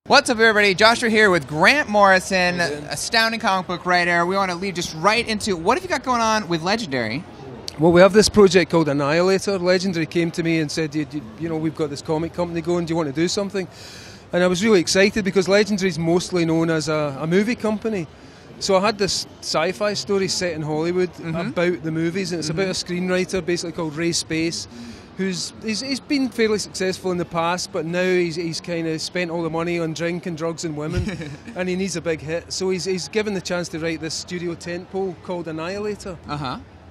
What's up, everybody? Joshua here with Grant Morrison, astounding comic book writer. We want to lead just right into what have you got going on with Legendary? Well, we have this project called Annihilator. Legendary came to me and said, you know, we've got this comic company going, do you want to do something? And I was really excited because Legendary is mostly known as a movie company. So I had this sci-fi story set in Hollywood about the movies, and it's about a screenwriter basically called Ray Space, he's been fairly successful in the past, but now he's kind of spent all the money on drink and drugs and women, and he needs a big hit. So he's given the chance to write this studio tentpole called Annihilator.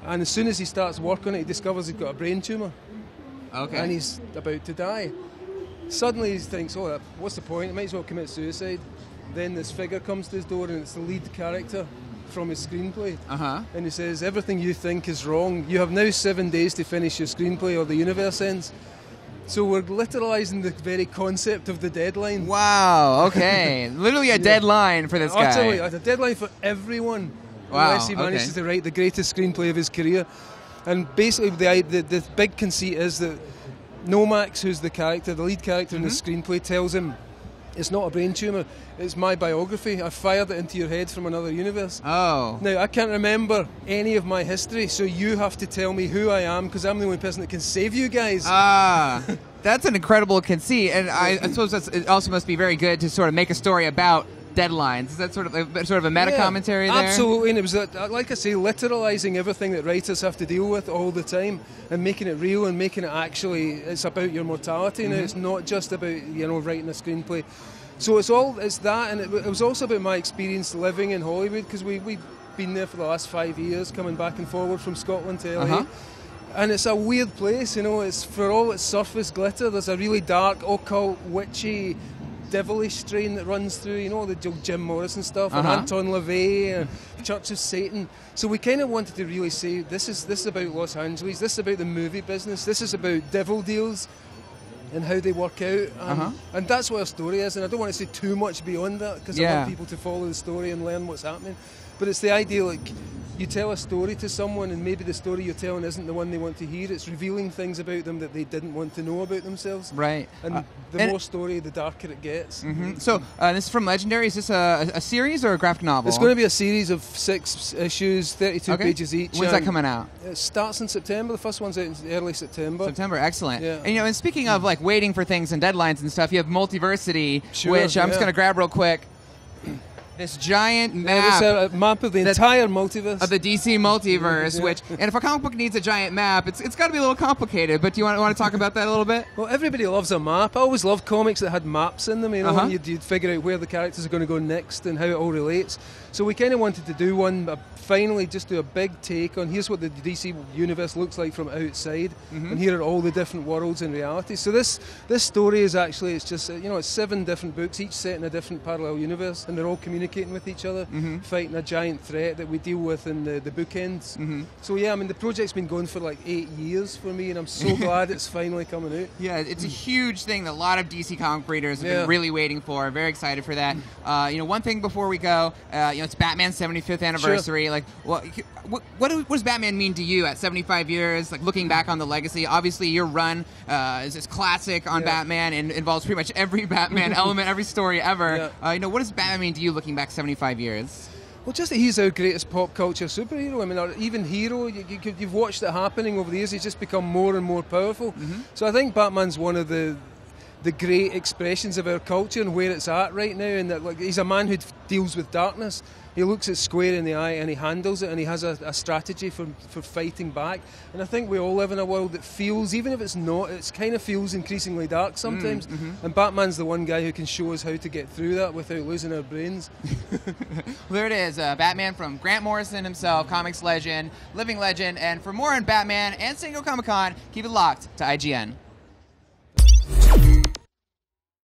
And as soon as he starts work on it, he discovers he's got a brain tumour. And he's about to die. Suddenly he thinks, oh, what's the point? I might as well commit suicide. Then this figure comes to his door, and it's the lead character from his screenplay. And he says, everything you think is wrong. You have now 7 days to finish your screenplay or the universe ends. So we're literalising the very concept of the deadline. Wow, okay. Literally a deadline for this guy. Absolutely, a deadline for everyone. Unless he manages to write the greatest screenplay of his career. And basically the big conceit is that Nomax, who's the lead character in the screenplay, tells him, it's not a brain tumour, it's my biography. I fired it into your head from another universe. Now, I can't remember any of my history, so you have to tell me who I am, because I'm the only person that can save you guys. That's an incredible conceit, and I suppose it also must be very good to sort of make a story about deadlines. Is that sort of a meta-commentary there? Absolutely, and it was, like I say, literalising everything that writers have to deal with all the time and making it real and making it actually, it's about your mortality now. It's not just about, you know, writing a screenplay. So it's that, and it was also about my experience living in Hollywood, because we've been there for the last 5 years, coming back and forward from Scotland to LA. And it's a weird place, you know, it's, for all its surface glitter, there's a really dark, occult, witchy, devilish strain that runs through, you know, the Jim Morrison stuff, and Anton LaVey, and Church of Satan. So we kind of wanted to really say, this is about Los Angeles, this is about the movie business, this is about devil deals and how they work out. And that's what our story is, and I don't want to say too much beyond that, because I want people to follow the story and learn what's happening. But it's the idea, like, you tell a story to someone and maybe the story you're telling isn't the one they want to hear. It's revealing things about them that they didn't want to know about themselves. Right. And the more story, the darker it gets. So this is from Legendary. Is this a series or a graphic novel? It's going to be a series of 6 issues, 32 pages each. When's that coming out? It starts in September. The first one's out in early September. September, excellent. And, you know, and speaking of like waiting for things and deadlines and stuff, you have Multiversity, which I'm just going to grab real quick. This giant map. It's a map of the entire multiverse. Of the DC multiverse, which, and if a comic book needs a giant map, it's got to be a little complicated, but do you want to talk about that a little bit? Well, everybody loves a map. I always loved comics that had maps in them, you know, and you'd figure out where the characters are going to go next and how it all relates. So we kind of wanted to do one, finally just do a big take on here's what the DC universe looks like from outside, and here are all the different worlds and realities. So this story is actually, it's just, you know, it's 7 different books, each set in a different parallel universe, and they're all communicating with each other, fighting a giant threat that we deal with in the bookends. So yeah, I mean, the project's been going for like 8 years for me, and I'm so glad it's finally coming out. Yeah, it's a huge thing that a lot of DC comic readers have been really waiting for. Very excited for that. You know, one thing before we go, you know, it's Batman's 75th anniversary. Like, what does Batman mean to you at 75 years? Like, looking back on the legacy, obviously your run is this classic on Batman and involves pretty much every Batman element, every story ever. You know, what does Batman mean to you looking back 75 years? Well, just that he's our greatest pop culture superhero. I mean, or even hero. You've watched it happening over the years. He's just become more and more powerful. So I think Batman's one of the great expressions of our culture and where it's at right now. And that, like, he's a man who deals with darkness. He looks it square in the eye and he handles it, and he has a strategy for fighting back. And I think we all live in a world that feels, even if it's not, it kind of feels increasingly dark sometimes. And Batman's the one guy who can show us how to get through that without losing our brains. Well, there it is, Batman from Grant Morrison himself, comics legend, living legend. And for more on Batman and San Diego Comic-Con, keep it locked to IGN.